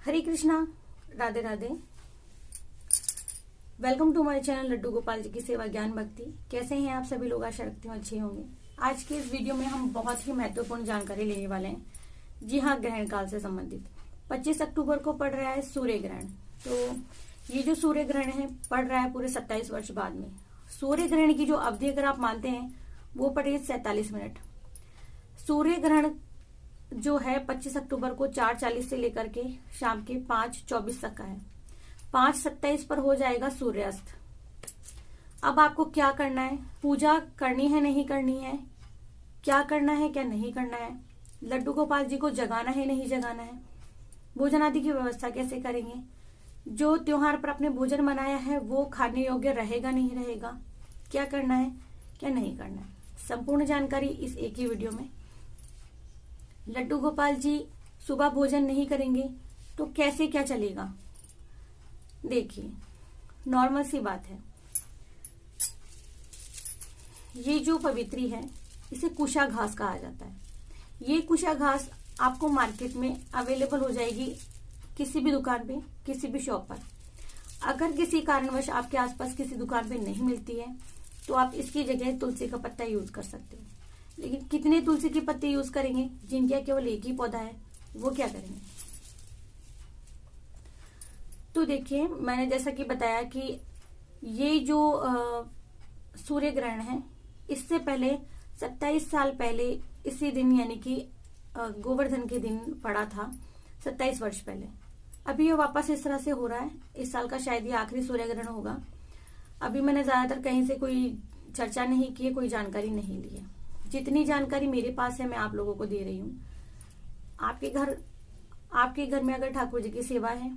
Hare Krishna, Radhe Radhe. Welcome to my channel Laddu Gopal ji की सेवा ज्ञान भक्ति। कैसे हैं आप सभी लोग? आशा रखती हूँ अच्छे होंगे। आज के इस वीडियो में हम बहुत ही महत्वपूर्ण जानकारी लेने वाले हैं। जी हाँ, ग्रहण काल से संबंधित 25 अक्टूबर को पड़ रहा है सूर्य ग्रहण। तो ये जो सूर्य ग्रहण है पड़ रहा है पूरे 27 वर्ष बाद में। सूर्य ग्रहण की जो अवधि अगर आप मानते हैं वो पड़ेगी 47 मिनट। सूर्य ग्रहण जो है 25 अक्टूबर को 4:40 से लेकर के शाम के 5:24 तक का है। 5:27 पर हो जाएगा सूर्यास्त। अब आपको क्या करना है? पूजा करनी है नहीं करनी है, क्या करना है क्या नहीं करना है, लड्डू गोपाल जी को जगाना है नहीं जगाना है, भोजन आदि की व्यवस्था कैसे करेंगे, जो त्योहार पर आपने भोजन बनाया है वो खाने योग्य रहेगा नहीं रहेगा, क्या करना है क्या नहीं करना है, संपूर्ण जानकारी इस एक ही वीडियो में। लड्डू गोपाल जी सुबह भोजन नहीं करेंगे तो कैसे क्या चलेगा? देखिए, नॉर्मल सी बात है। ये जो पवित्री है इसे कुशा घास कहा जाता है। ये कुशा घास आपको मार्केट में अवेलेबल हो जाएगी किसी भी दुकान पे, किसी भी शॉप पर। अगर किसी कारणवश आपके आसपास किसी दुकान पे नहीं मिलती है तो आप इसकी जगह तुलसी का पत्ता यूज कर सकते हो। लेकिन कितने तुलसी के पत्ते यूज करेंगे? जिनका केवल एक ही पौधा है वो क्या करेंगे? तो देखिए, मैंने जैसा कि बताया कि ये जो सूर्य ग्रहण है इससे पहले 27 साल पहले इसी दिन यानी कि गोवर्धन के दिन पड़ा था, 27 वर्ष पहले। अभी ये वापस इस तरह से हो रहा है। इस साल का शायद ये आखिरी सूर्य ग्रहण होगा। अभी मैंने ज्यादातर कहीं से कोई चर्चा नहीं की है, कोई जानकारी नहीं ली है। जितनी जानकारी मेरे पास है मैं आप लोगों को दे रही हूँ। आपके घर में अगर ठाकुर जी की सेवा है,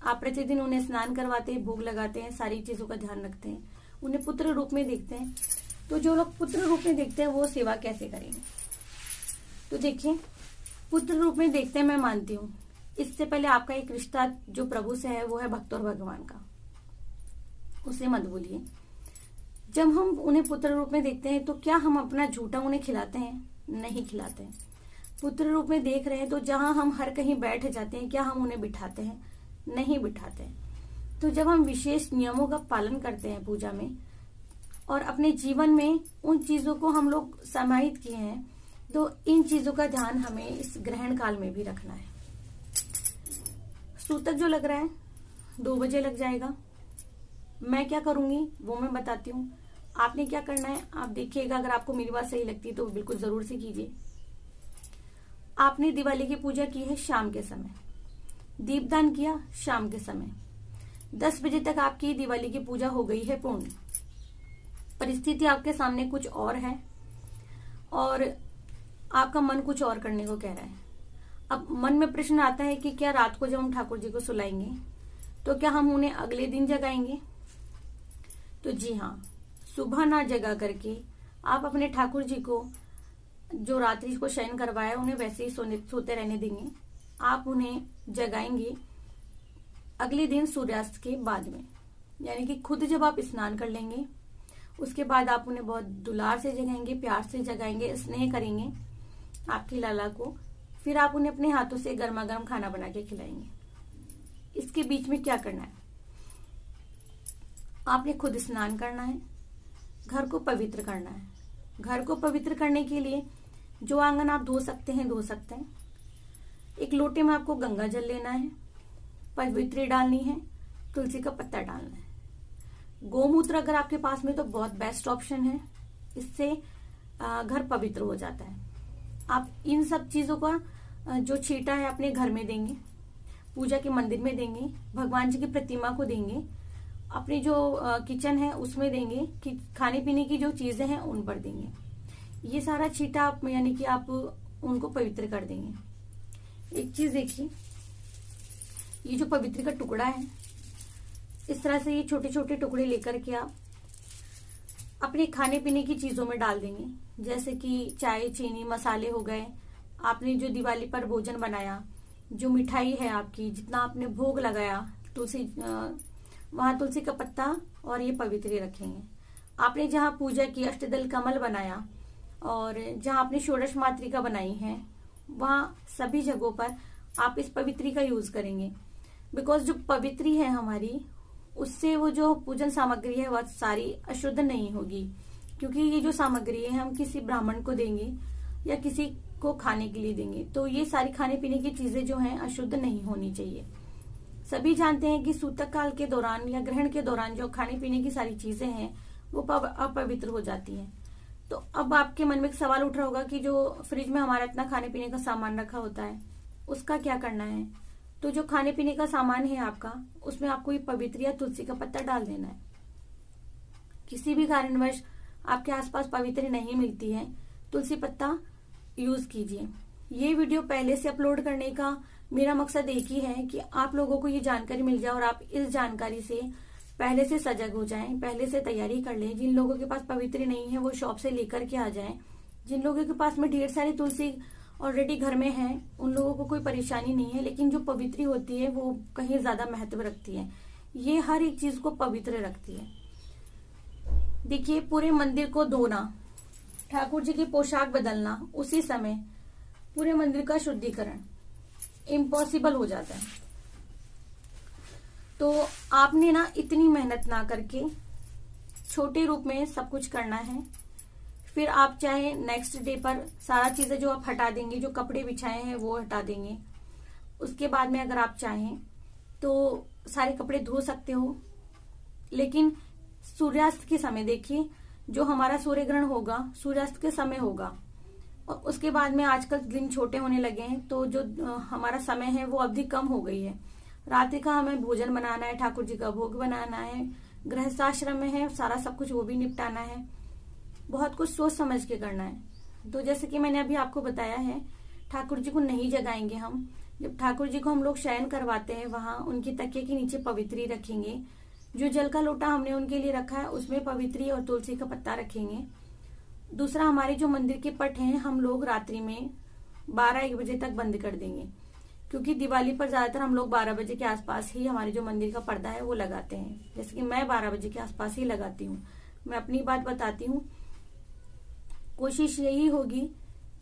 आप प्रतिदिन उन्हें स्नान करवाते हैं, भोग लगाते हैं, सारी चीजों का ध्यान रखते हैं, उन्हें पुत्र रूप में देखते हैं, तो जो लोग पुत्र रूप में देखते हैं वो सेवा कैसे करेंगे? तो देखिए, पुत्र रूप में देखते हैं मैं मानती हूँ। इससे पहले आपका एक रिश्ता जो प्रभु से है वो है भक्त और भगवान का, उसे मत भूलिए। जब हम उन्हें पुत्र रूप में देखते हैं तो क्या हम अपना झूठा उन्हें खिलाते हैं? नहीं खिलाते हैं। पुत्र रूप में देख रहे हैं तो जहां हम हर कहीं बैठ जाते हैं, क्या हम उन्हें बिठाते हैं? नहीं बिठाते हैं। तो जब हम विशेष नियमों का पालन करते हैं पूजा में और अपने जीवन में उन चीजों को हम लोग समाहित किए हैं, तो इन चीजों का ध्यान हमें इस ग्रहण काल में भी रखना है। सूतक जो लग रहा है 2 बजे लग जाएगा। मैं क्या करूंगी वो मैं बताती हूँ। आपने क्या करना है आप देखिएगा। अगर आपको मेरी बात सही लगती है तो बिल्कुल जरूर से कीजिए। आपने दिवाली की पूजा की है शाम के समय, दीपदान किया शाम के समय, 10 बजे तक आपकी दिवाली की पूजा हो गई है पूर्ण। परिस्थिति आपके सामने कुछ और है और आपका मन कुछ और करने को कह रहा है। अब मन में प्रश्न आता है कि क्या रात को जब हम ठाकुर जी को सुलाएंगे तो क्या हम उन्हें अगले दिन जगाएंगे? तो जी हाँ, सुबह ना जगा करके आप अपने ठाकुर जी को जो रात्रि को शयन करवाया उन्हें वैसे ही सोते रहने देंगे। आप उन्हें जगाएंगे अगले दिन सूर्यास्त के बाद में, यानी कि खुद जब आप स्नान कर लेंगे उसके बाद आप उन्हें बहुत दुलार से जगाएंगे, प्यार से जगाएंगे, स्नेह करेंगे आपकी लाला को। फिर आप उन्हें अपने हाथों से गर्मा गर्म खाना बना के खिलाएंगे। इसके बीच में क्या करना है? आपने खुद स्नान करना है, घर को पवित्र करना है। घर को पवित्र करने के लिए जो आंगन आप धो सकते हैं धो सकते हैं। एक लोटे में आपको गंगा जल लेना है, पवित्री डालनी है, तुलसी का पत्ता डालना है। गोमूत्र अगर आपके पास में तो बहुत बेस्ट ऑप्शन है, इससे घर पवित्र हो जाता है। आप इन सब चीजों का जो छींटा है अपने घर में देंगे, पूजा के मंदिर में देंगे, भगवान जी की प्रतिमा को देंगे, अपनी जो किचन है उसमें देंगे, कि खाने पीने की जो चीजें हैं उन पर देंगे। ये सारा छींटा आप यानी कि आप उनको पवित्र कर देंगे। एक चीज देखिए, ये जो पवित्र का टुकड़ा है इस तरह से ये छोटे छोटे टुकड़े लेकर के आप अपने खाने पीने की चीजों में डाल देंगे। जैसे कि चाय, चीनी, मसाले हो गए। आपने जो दिवाली पर भोजन बनाया, जो मिठाई है आपकी, जितना आपने भोग लगाया, वहां तुलसी का पत्ता और ये पवित्री रखेंगे। आपने जहाँ पूजा की, अष्टदल कमल बनाया और जहाँ आपने षोडश मातृका बनाई है, वहां सभी जगहों पर आप इस पवित्री का यूज करेंगे। बिकॉज जो पवित्री है हमारी, उससे वो जो पूजन सामग्री है वह सारी अशुद्ध नहीं होगी, क्योंकि ये जो सामग्री है हम किसी ब्राह्मण को देंगे या किसी को खाने के लिए देंगे, तो ये सारी खाने पीने की चीजें जो हैं अशुद्ध नहीं होनी चाहिए। सभी जानते हैं कि सूतक काल के दौरान या ग्रहण के दौरान जो खाने पीने की सारी चीजें हैं वो अपवित्र हो जाती हैं। तो अब आपके मन में एक सवाल उठ रहा होगा कि जो फ्रिज में हमारा इतना खाने पीने का सामान रखा होता है उसका क्या करना है। तो जो खाने पीने का सामान है आपका, उसमें आपको ये पवित्र या तुलसी का पत्ता डाल देना है। किसी भी कारणवश आपके आसपास पवित्र नहीं मिलती है, तुलसी पत्ता यूज कीजिए। ये वीडियो पहले से अपलोड करने का मेरा मकसद एक ही है कि आप लोगों को ये जानकारी मिल जाए और आप इस जानकारी से पहले से सजग हो जाएं, पहले से तैयारी कर लें। जिन लोगों के पास पवित्र नहीं है वो शॉप से लेकर के आ जाएं। जिन लोगों के पास में ढेर सारी तुलसी ऑलरेडी घर में है उन लोगों को कोई परेशानी नहीं है, लेकिन जो पवित्री होती है वो कहीं ज्यादा महत्व रखती है। ये हर एक चीज को पवित्र रखती है। देखिए, पूरे मंदिर को धोना, ठाकुर जी की पोशाक बदलना, उसी समय पूरे मंदिर का शुद्धिकरण इम्पॉसिबल हो जाता है। तो आपने ना इतनी मेहनत ना करके छोटे रूप में सब कुछ करना है। फिर आप चाहे नेक्स्ट डे पर सारा चीजें जो आप हटा देंगे, जो कपड़े बिछाए हैं वो हटा देंगे। उसके बाद में अगर आप चाहें तो सारे कपड़े धो सकते हो, लेकिन सूर्यास्त के समय देखिए, जो हमारा सूर्य ग्रहण होगा सूर्यास्त के समय होगा। और उसके बाद में आजकल दिन छोटे होने लगे हैं, तो जो हमारा समय है वो अवधि कम हो गई है। रात्रि का हमें भोजन बनाना है, ठाकुर जी का भोग बनाना है, गृहस्थाश्रम में है सारा सब कुछ वो भी निपटाना है। बहुत कुछ सोच समझ के करना है। तो जैसे कि मैंने अभी आपको बताया है, ठाकुर जी को नहीं जगाएंगे हम। जब ठाकुर जी को हम लोग शयन करवाते हैं वहां उनकी तकिए के नीचे पवित्री रखेंगे। जो जल का लोटा हमने उनके लिए रखा है उसमें पवित्री और तुलसी का पत्ता रखेंगे। दूसरा, हमारे जो मंदिर के पट हैं हम लोग रात्रि में 12-1 बजे तक बंद कर देंगे, क्योंकि दिवाली पर ज्यादातर हम लोग 12 बजे के आसपास ही हमारे जो मंदिर का पर्दा है वो लगाते हैं। जैसे कि मैं 12 बजे के आसपास ही लगाती हूँ। मैं अपनी बात बताती हूँ। कोशिश यही होगी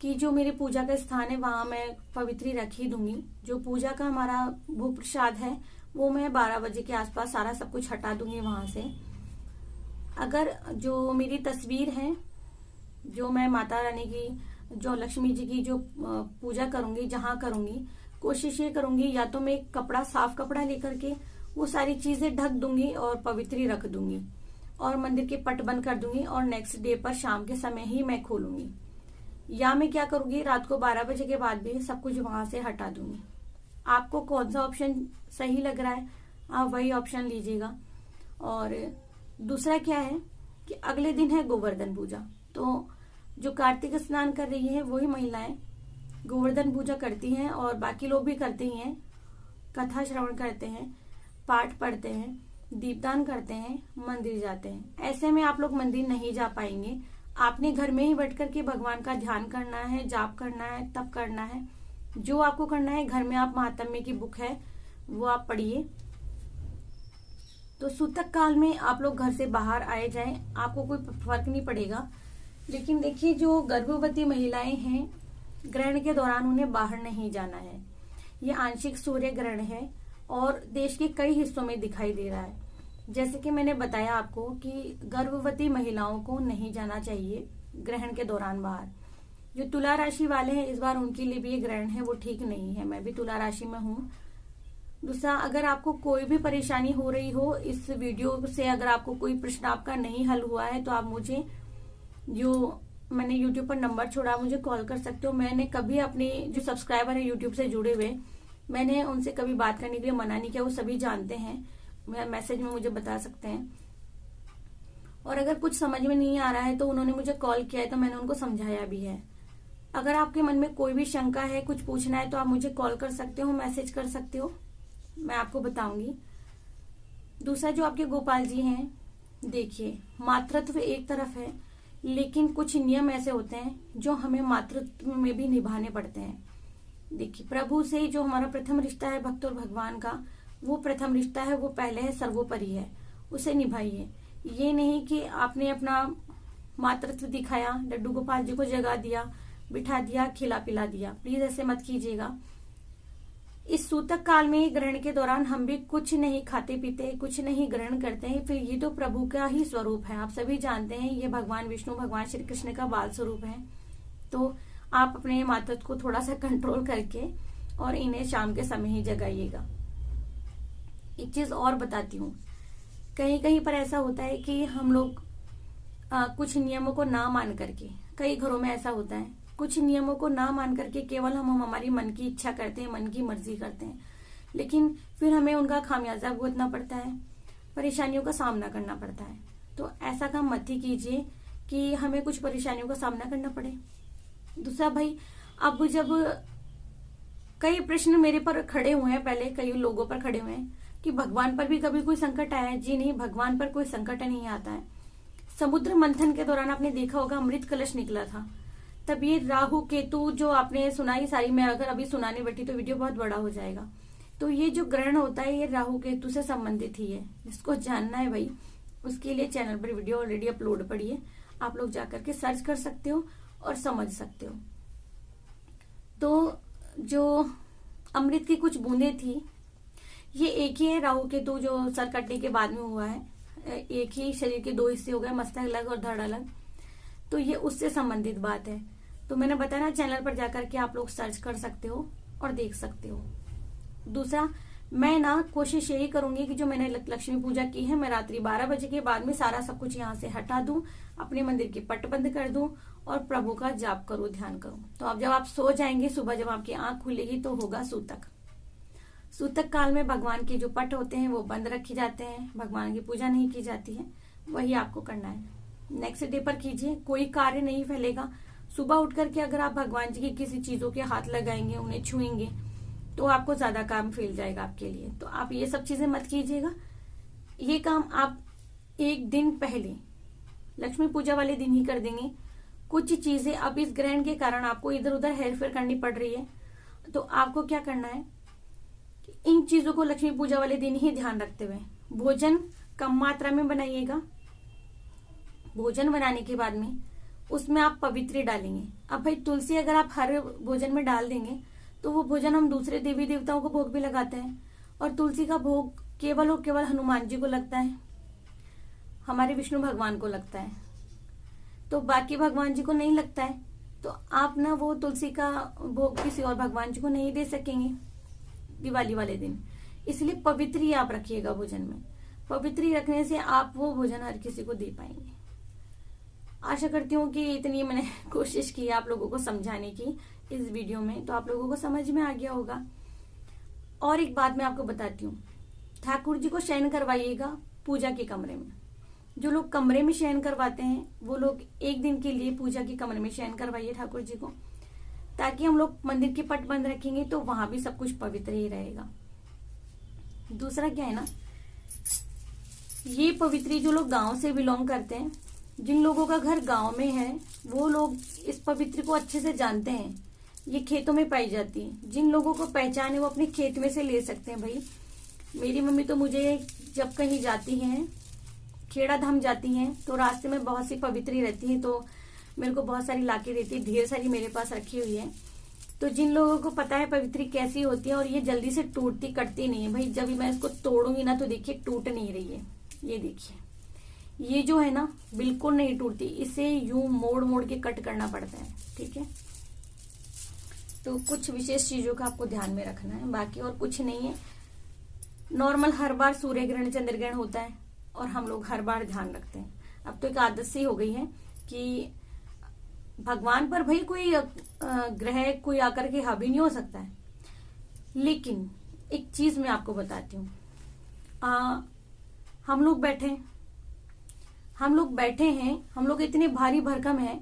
कि जो मेरे पूजा का स्थान है वहां मैं पवित्री रख ही दूंगी। जो पूजा का हमारा भोग प्रसाद है वो मैं 12 बजे के आसपास सारा सब कुछ हटा दूंगी वहां से। अगर जो मेरी तस्वीर है, जो मैं माता रानी की, जो लक्ष्मी जी की जो पूजा करूंगी, जहां करूंगी, कोशिश ये करूंगी या तो मैं एक कपड़ा, साफ कपड़ा लेकर के वो सारी चीजें ढक दूंगी और पवित्री रख दूंगी और मंदिर के पट बंद कर दूंगी और नेक्स्ट डे पर शाम के समय ही मैं खोलूंगी। या मैं क्या करूंगी, रात को 12 बजे के बाद भी सब कुछ वहां से हटा दूंगी। आपको कौन सा ऑप्शन सही लग रहा है आप वही ऑप्शन लीजिएगा। और दूसरा क्या है कि अगले दिन है गोवर्धन पूजा। तो जो कार्तिक स्नान कर रही है वही महिलाएं गोवर्धन पूजा करती हैं और बाकी लोग भी करते ही हैं। कथा श्रवण करते हैं, पाठ पढ़ते हैं, दीपदान करते हैं, मंदिर जाते हैं। ऐसे में आप लोग मंदिर नहीं जा पाएंगे। आपने घर में ही बैठ करके भगवान का ध्यान करना है, जाप करना है, तप करना है। जो आपको करना है घर में, आप महात्म्य की बुक है वो आप पढ़िए। तो सूतक काल में आप लोग घर से बाहर आए जाएं, आपको कोई फर्क नहीं पड़ेगा। लेकिन देखिए, जो गर्भवती महिलाएं हैं ग्रहण के दौरान उन्हें बाहर नहीं जाना है। ये आंशिक सूर्य ग्रहण है और देश के कई हिस्सों में दिखाई दे रहा है। जैसे कि मैंने बताया आपको कि गर्भवती महिलाओं को नहीं जाना चाहिए ग्रहण के दौरान बाहर। जो तुला राशि वाले हैं इस बार उनके लिए भी ये ग्रहण है वो ठीक नहीं है। मैं भी तुला राशि में हूँ। दूसरा, अगर आपको कोई भी परेशानी हो रही हो इस वीडियो से, अगर आपको कोई प्रश्न आपका नहीं हल हुआ है तो आप मुझे, जो मैंने यूट्यूब पर नंबर छोड़ा, मुझे कॉल कर सकते हो। मैंने कभी अपने जो सब्सक्राइबर है यूट्यूब से जुड़े हुए, मैंने उनसे कभी बात करने के लिए मना नहीं किया, वो सभी जानते हैं। मैसेज में मुझे बता सकते हैं। और अगर कुछ समझ में नहीं आ रहा है तो उन्होंने मुझे कॉल किया है तो मैंने उनको समझाया भी है। अगर आपके मन में कोई भी शंका है, कुछ पूछना है तो आप मुझे कॉल कर सकते हो, मैसेज कर सकते हो, मैं आपको बताऊंगी। दूसरा, जो आपके गोपाल जी हैं, देखिए मातृत्व एक तरफ है लेकिन कुछ नियम ऐसे होते हैं जो हमें मातृत्व में भी निभाने पड़ते हैं। देखिए, प्रभु से जो हमारा प्रथम रिश्ता है भक्त और भगवान का, वो प्रथम रिश्ता है, वो पहले है, सर्वोपरि है, उसे निभाइए। ये नहीं कि आपने अपना मातृत्व दिखाया, लड्डू गोपाल जी को जगा दिया, बिठा दिया, खिला पिला दिया। प्लीज ऐसे मत कीजिएगा। इस सूतक काल में ग्रहण के दौरान हम भी कुछ नहीं खाते पीते, कुछ नहीं ग्रहण करते हैं। फिर ये तो प्रभु का ही स्वरूप है, आप सभी जानते हैं, ये भगवान विष्णु, भगवान श्री कृष्ण का बाल स्वरूप है। तो आप अपने माता को थोड़ा सा कंट्रोल करके और इन्हें शाम के समय ही जगाइएगा। एक चीज और बताती हूँ, कहीं कहीं पर ऐसा होता है कि हम लोग कुछ नियमों को ना मान करके, कई घरों में ऐसा होता है, कुछ नियमों को ना मान करके केवल हम हमारी मन की इच्छा करते हैं, मन की मर्जी करते हैं, लेकिन फिर हमें उनका खामियाजा भुगतना पड़ता है, परेशानियों का सामना करना पड़ता है। तो ऐसा काम मत ही कीजिए कि हमें कुछ परेशानियों का सामना करना पड़े। दूसरा भाई, अब जब कई प्रश्न मेरे पर खड़े हुए हैं, पहले कई लोगों पर खड़े हुए हैं कि भगवान पर भी कभी कोई संकट आया है? जी नहीं, भगवान पर कोई संकट नहीं आता है। समुद्र मंथन के दौरान आपने देखा होगा अमृत कलश निकला था, तब ये राहु केतु जो आपने सुनाई सारी, मैं अगर अभी सुनाने बैठी तो वीडियो बहुत बड़ा हो जाएगा। तो ये जो ग्रहण होता है ये राहु केतु से संबंधित ही है। जिसको जानना है भाई, उसके लिए चैनल पर वीडियो ऑलरेडी अपलोड पड़ी है, आप लोग जाकर के सर्च कर सकते हो और समझ सकते हो। तो जो अमृत की कुछ बूंदे थी, ये एक ही है, राहु केतु जो सर कटने के बाद में हुआ है, एक ही शरीर के दो हिस्से हो गए, मस्तक अलग और धड़ अलग। तो ये उससे संबंधित बात है। तो मैंने बताया ना, चैनल पर जाकर के आप लोग सर्च कर सकते हो और देख सकते हो। दूसरा, मैं ना कोशिश यही करूंगी कि जो मैंने लक्ष्मी पूजा की है, मैं रात्रि 12 बजे के बाद में सारा सब कुछ यहाँ से हटा दूं, अपने मंदिर के पट बंद कर दूं और प्रभु का जाप करूं, ध्यान करूं। तो अब जब आप सो जाएंगे, सुबह जब आपकी आंख खुलेगी तो होगा सूतक। सूतक काल में भगवान के जो पट होते हैं वो बंद रखे जाते हैं, भगवान की पूजा नहीं की जाती है, वही आपको करना है। नेक्स्ट डे पर कीजिए, कोई कार्य नहीं फैलेगा। सुबह उठ करके अगर आप भगवान जी की किसी चीजों के हाथ लगाएंगे, उन्हें छुएंगे, तो आपको ज्यादा काम फैल जाएगा आपके लिए। तो आप ये सब चीजें मत कीजिएगा। ये काम आप एक दिन पहले, लक्ष्मी पूजा वाले दिन ही कर देंगे। कुछ चीजें अब इस ग्रहण के कारण आपको इधर उधर हेरफेर करनी पड़ रही है, तो आपको क्या करना है, इन चीजों को लक्ष्मी पूजा वाले दिन ही ध्यान रखते हुए भोजन कम मात्रा में बनाइएगा। भोजन बनाने के बाद में उसमें आप पवित्री डालेंगे। अब भाई, तुलसी अगर आप हर भोजन में डाल देंगे तो वो भोजन हम दूसरे देवी देवताओं को भोग भी लगाते हैं, और तुलसी का भोग केवल और केवल हनुमान जी को लगता है, हमारे विष्णु भगवान को लगता है, तो बाकी भगवान जी को नहीं लगता है। तो आप ना वो तुलसी का भोग किसी और भगवान जी को नहीं दे सकेंगे दिवाली वाले दिन। इसलिए पवित्री आप रखिएगा भोजन में। पवित्री रखने से आप वो भोजन हर किसी को दे पाएंगे। आशा करती हूँ कि इतनी मैंने कोशिश की आप लोगों को समझाने की इस वीडियो में, तो आप लोगों को समझ में आ गया होगा। और एक बात मैं आपको बताती हूँ, ठाकुर जी को शयन करवाइएगा पूजा के कमरे में। जो लोग कमरे में शयन करवाते हैं वो लोग एक दिन के लिए पूजा के कमरे में शयन करवाइए ठाकुर जी को, ताकि हम लोग मंदिर के पट बंद रखेंगे तो वहां भी सब कुछ पवित्र ही रहेगा। दूसरा क्या है ना, ये पवित्री जो लोग गांव से बिलोंग करते हैं, जिन लोगों का घर गांव में है, वो लोग इस पवित्री को अच्छे से जानते हैं। ये खेतों में पाई जाती है। जिन लोगों को पहचान है वो अपने खेत में से ले सकते हैं। भाई, मेरी मम्मी तो मुझे जब कहीं जाती हैं, खेड़ा धाम जाती हैं, तो रास्ते में बहुत सी पवित्री रहती है, तो मेरे को बहुत सारी लाके देती है, ढेर सारी मेरे पास रखी हुई है। तो जिन लोगों को पता है पवित्री कैसी होती है और ये जल्दी से टूटती कटती नहीं है, भाई जब मैं इसको तोड़ूंगी ना तो देखिए टूट नहीं रही है। ये देखिए, ये जो है ना बिल्कुल नहीं टूटती, इसे यूं मोड़ मोड़ के कट करना पड़ता है। ठीक है, तो कुछ विशेष चीजों का आपको ध्यान में रखना है, बाकी और कुछ नहीं है। नॉर्मल हर बार सूर्य ग्रहण चंद्र ग्रहण होता है और हम लोग हर बार ध्यान रखते हैं। अब तो एक आदत सी हो गई है कि भगवान पर भाई कोई ग्रह कोई आकर के हावी नहीं हो सकता है। लेकिन एक चीज मैं आपको बताती हूँ, हम लोग बैठे हैं, हम लोग इतने भारी भरकम हैं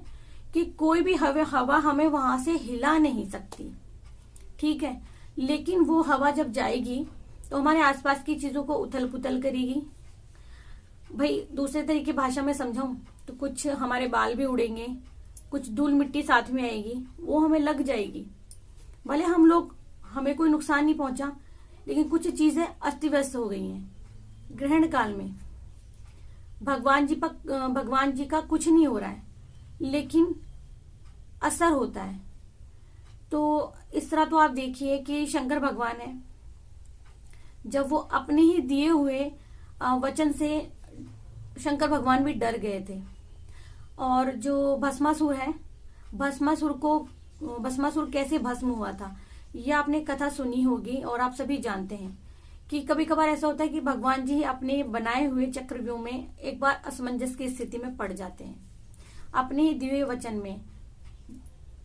कि कोई भी हवा हमें वहां से हिला नहीं सकती। ठीक है, लेकिन वो हवा जब जाएगी तो हमारे आसपास की चीजों को उथल पुथल करेगी। भाई दूसरे तरीके भाषा में समझाऊं तो कुछ हमारे बाल भी उड़ेंगे, कुछ धूल मिट्टी साथ में आएगी, वो हमें लग जाएगी। भले हमें कोई नुकसान नहीं पहुंचा, लेकिन कुछ चीजें अस्त व्यस्त हो गई हैं। ग्रहण काल में भगवान जी का कुछ नहीं हो रहा है, लेकिन असर होता है। तो इस तरह तो आप देखिए कि शंकर भगवान है, जब वो अपने ही दिए हुए वचन से शंकर भगवान भी डर गए थे। और जो भस्मासुर है, भस्मासुर कैसे भस्म हुआ था, ये आपने कथा सुनी होगी और आप सभी जानते हैं कि कभी कभार ऐसा होता है कि भगवान जी अपने बनाए हुए चक्रव्यूह में एक बार असमंजस की स्थिति में पड़ जाते हैं। अपने दिव्य वचन में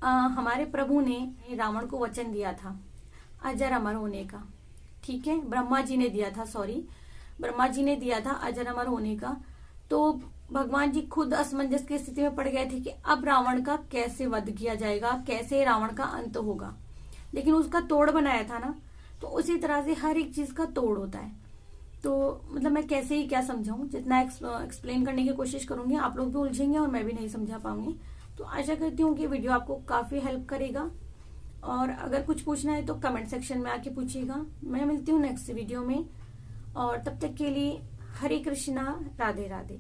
हमारे प्रभु ने रावण को वचन दिया था अजर अमर होने का, ठीक है, ब्रह्मा जी ने दिया था अजर अमर होने का। तो भगवान जी खुद असमंजस की स्थिति में पड़ गए थे कि अब रावण का कैसे वध किया जाएगा, कैसे रावण का अंत होगा, लेकिन उसका तोड़ बनाया था ना। तो उसी तरह से हर एक चीज का तोड़ होता है। तो मतलब मैं कैसे ही क्या समझाऊं, जितना एक्सप्लेन करने की कोशिश करूंगी आप लोग भी उलझेंगे और मैं भी नहीं समझा पाऊंगी। तो आशा करती हूँ कि वीडियो आपको काफी हेल्प करेगा, और अगर कुछ पूछना है तो कमेंट सेक्शन में आके पूछिएगा। मैं मिलती हूँ नेक्स्ट वीडियो में, और तब तक के लिए हरे कृष्णा, राधे राधे।